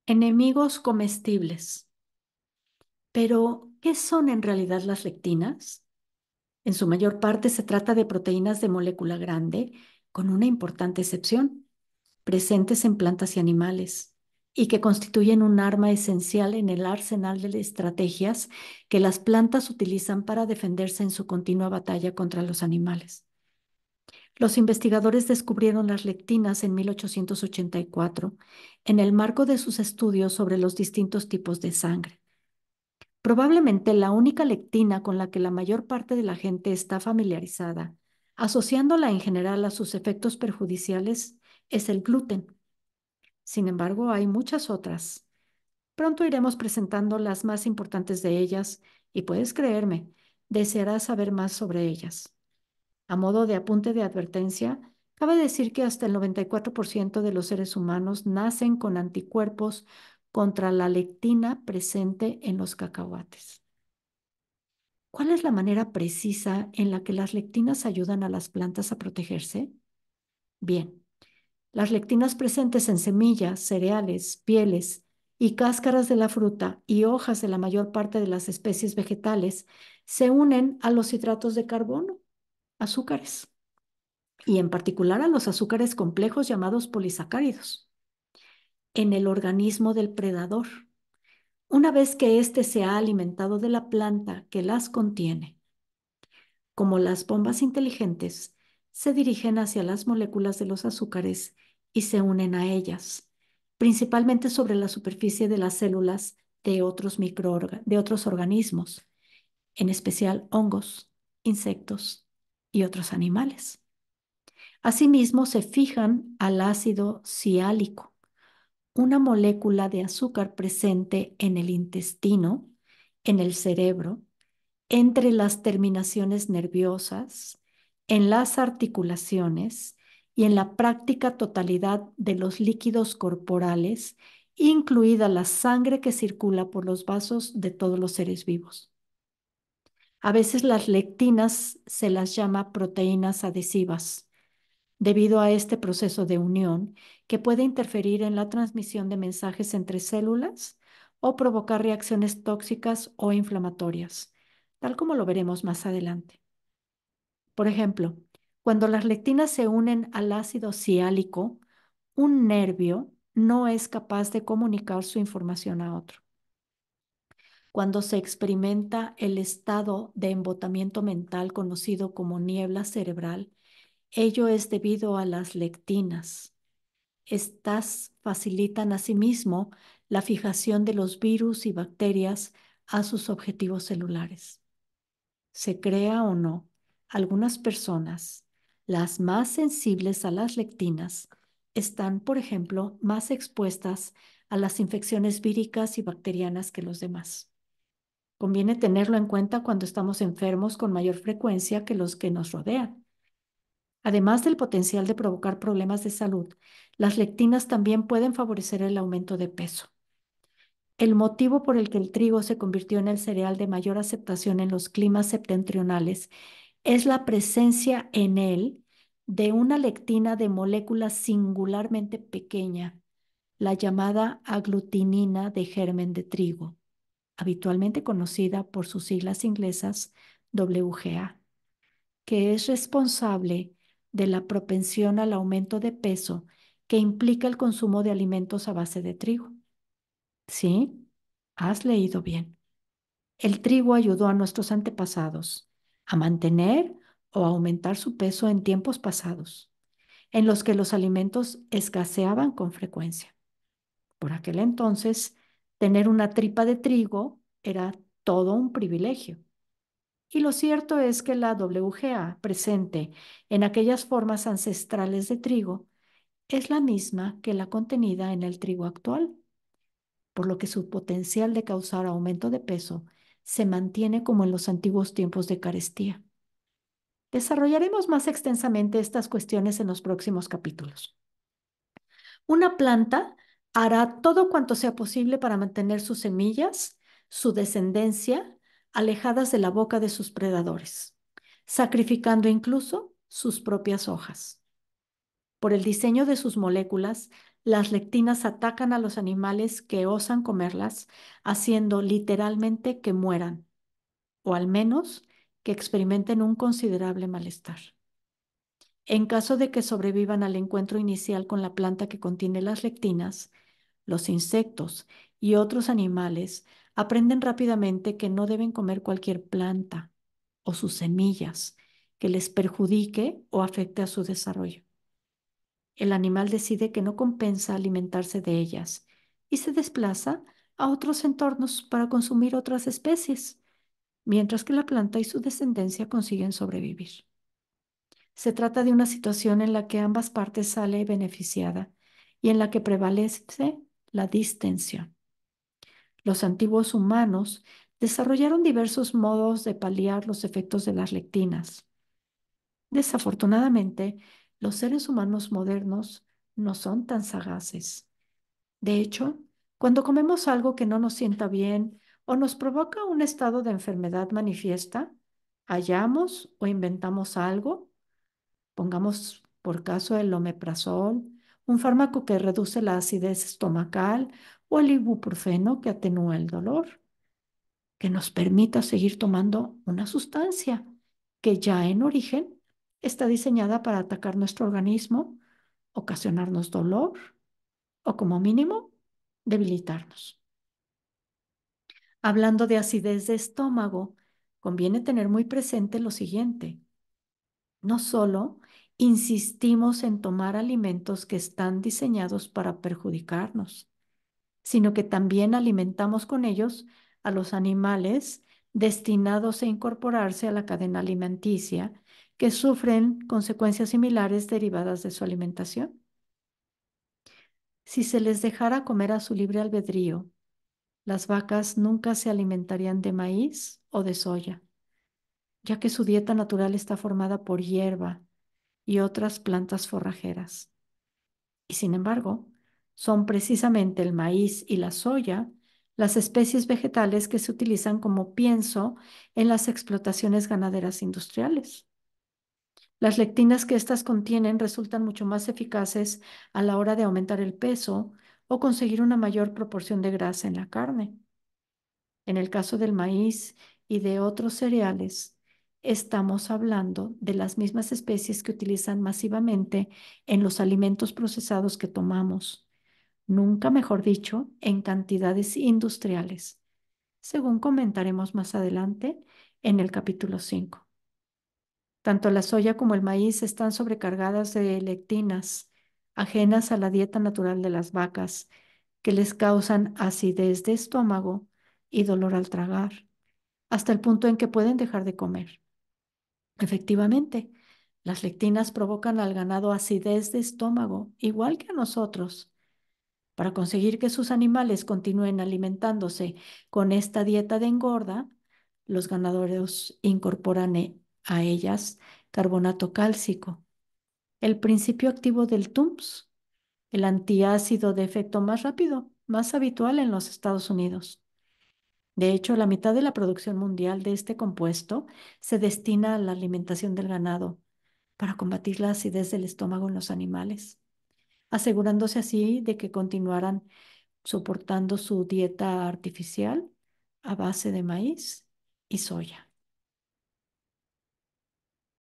Enemigos comestibles. Pero, ¿qué son en realidad las lectinas? En su mayor parte se trata de proteínas de molécula grande, con una importante excepción, presentes en plantas y animales, y que constituyen un arma esencial en el arsenal de estrategias que las plantas utilizan para defenderse en su continua batalla contra los animales. Los investigadores descubrieron las lectinas en 1884 en el marco de sus estudios sobre los distintos tipos de sangre. Probablemente la única lectina con la que la mayor parte de la gente está familiarizada, asociándola en general a sus efectos perjudiciales, es el gluten. Sin embargo, hay muchas otras. Pronto iremos presentando las más importantes de ellas y puedes creerme, desearás saber más sobre ellas. A modo de apunte de advertencia, cabe decir que hasta el 94% de los seres humanos nacen con anticuerpos contra la lectina presente en los cacahuates. ¿Cuál es la manera precisa en la que las lectinas ayudan a las plantas a protegerse? Bien, las lectinas presentes en semillas, cereales, pieles y cáscaras de la fruta y hojas de la mayor parte de las especies vegetales se unen a los hidratos de carbono, azúcares, y en particular a los azúcares complejos llamados polisacáridos, en el organismo del predador, una vez que éste se ha alimentado de la planta que las contiene. Como las bombas inteligentes, se dirigen hacia las moléculas de los azúcares y se unen a ellas, principalmente sobre la superficie de las células de otros organismos, en especial hongos, insectos y otros animales. Asimismo, se fijan al ácido siálico, una molécula de azúcar presente en el intestino, en el cerebro, entre las terminaciones nerviosas, en las articulaciones y en la práctica totalidad de los líquidos corporales, incluida la sangre que circula por los vasos de todos los seres vivos. A veces las lectinas se las llama proteínas adhesivas, debido a este proceso de unión que puede interferir en la transmisión de mensajes entre células o provocar reacciones tóxicas o inflamatorias, tal como lo veremos más adelante. Por ejemplo, cuando las lectinas se unen al ácido siálico, un nervio no es capaz de comunicar su información a otro. Cuando se experimenta el estado de embotamiento mental conocido como niebla cerebral, ello es debido a las lectinas. Estas facilitan asimismo la fijación de los virus y bacterias a sus objetivos celulares. Se crea o no, algunas personas, las más sensibles a las lectinas, están, por ejemplo, más expuestas a las infecciones víricas y bacterianas que los demás. Conviene tenerlo en cuenta cuando estamos enfermos con mayor frecuencia que los que nos rodean. Además del potencial de provocar problemas de salud, las lectinas también pueden favorecer el aumento de peso. El motivo por el que el trigo se convirtió en el cereal de mayor aceptación en los climas septentrionales es la presencia en él de una lectina de molécula singularmente pequeña, la llamada aglutinina de germen de trigo, habitualmente conocida por sus siglas inglesas WGA, que es responsable de la propensión al aumento de peso que implica el consumo de alimentos a base de trigo. ¿Sí? Has leído bien. El trigo ayudó a nuestros antepasados a mantener o aumentar su peso en tiempos pasados, en los que los alimentos escaseaban con frecuencia. Por aquel entonces, tener una tripa de trigo era todo un privilegio. Y lo cierto es que la WGA presente en aquellas formas ancestrales de trigo es la misma que la contenida en el trigo actual, por lo que su potencial de causar aumento de peso se mantiene como en los antiguos tiempos de carestía. Desarrollaremos más extensamente estas cuestiones en los próximos capítulos. Una planta hará todo cuanto sea posible para mantener sus semillas, su descendencia, alejadas de la boca de sus predadores, sacrificando incluso sus propias hojas. Por el diseño de sus moléculas, Las lectinas atacan a los animales que osan comerlas, haciendo literalmente que mueran, o al menos que experimenten un considerable malestar. En caso de que sobrevivan al encuentro inicial con la planta que contiene las lectinas, los insectos y otros animales aprenden rápidamente que no deben comer cualquier planta o sus semillas que les perjudique o afecte a su desarrollo. El animal decide que no compensa alimentarse de ellas y se desplaza a otros entornos para consumir otras especies, mientras que la planta y su descendencia consiguen sobrevivir. Se trata de una situación en la que ambas partes sale beneficiada y en la que prevalece la distensión. Los antiguos humanos desarrollaron diversos modos de paliar los efectos de las lectinas. Desafortunadamente, los seres humanos modernos no son tan sagaces. De hecho, cuando comemos algo que no nos sienta bien o nos provoca un estado de enfermedad manifiesta, hallamos o inventamos algo. Pongamos por caso el omeprazol, un fármaco que reduce la acidez estomacal, o el ibuprofeno que atenúa el dolor, que nos permita seguir tomando una sustancia que ya en origen está diseñada para atacar nuestro organismo, ocasionarnos dolor o como mínimo debilitarnos. Hablando de acidez de estómago, conviene tener muy presente lo siguiente. No solo insistimos en tomar alimentos que están diseñados para perjudicarnos, sino que también alimentamos con ellos a los animales destinados a incorporarse a la cadena alimenticia que sufren consecuencias similares derivadas de su alimentación. Si se les dejara comer a su libre albedrío, las vacas nunca se alimentarían de maíz o de soya, ya que su dieta natural está formada por hierba y otras plantas forrajeras. Y sin embargo, son precisamente el maíz y la soya las especies vegetales que se utilizan como pienso en las explotaciones ganaderas industriales. Las lectinas que éstas contienen resultan mucho más eficaces a la hora de aumentar el peso o conseguir una mayor proporción de grasa en la carne. En el caso del maíz y de otros cereales, estamos hablando de las mismas especies que utilizan masivamente en los alimentos procesados que tomamos, nunca mejor dicho, en cantidades industriales, según comentaremos más adelante en el capítulo 5. Tanto la soya como el maíz están sobrecargadas de lectinas, ajenas a la dieta natural de las vacas, que les causan acidez de estómago y dolor al tragar, hasta el punto en que pueden dejar de comer. Efectivamente, las lectinas provocan al ganado acidez de estómago, igual que a nosotros. Para conseguir que sus animales continúen alimentándose con esta dieta de engorda, los ganaderos incorporan a ellas carbonato cálcico, el principio activo del TUMS, el antiácido de efecto más rápido, más habitual en los Estados Unidos. De hecho, la mitad de la producción mundial de este compuesto se destina a la alimentación del ganado para combatir la acidez del estómago en los animales, asegurándose así de que continuaran soportando su dieta artificial a base de maíz y soya.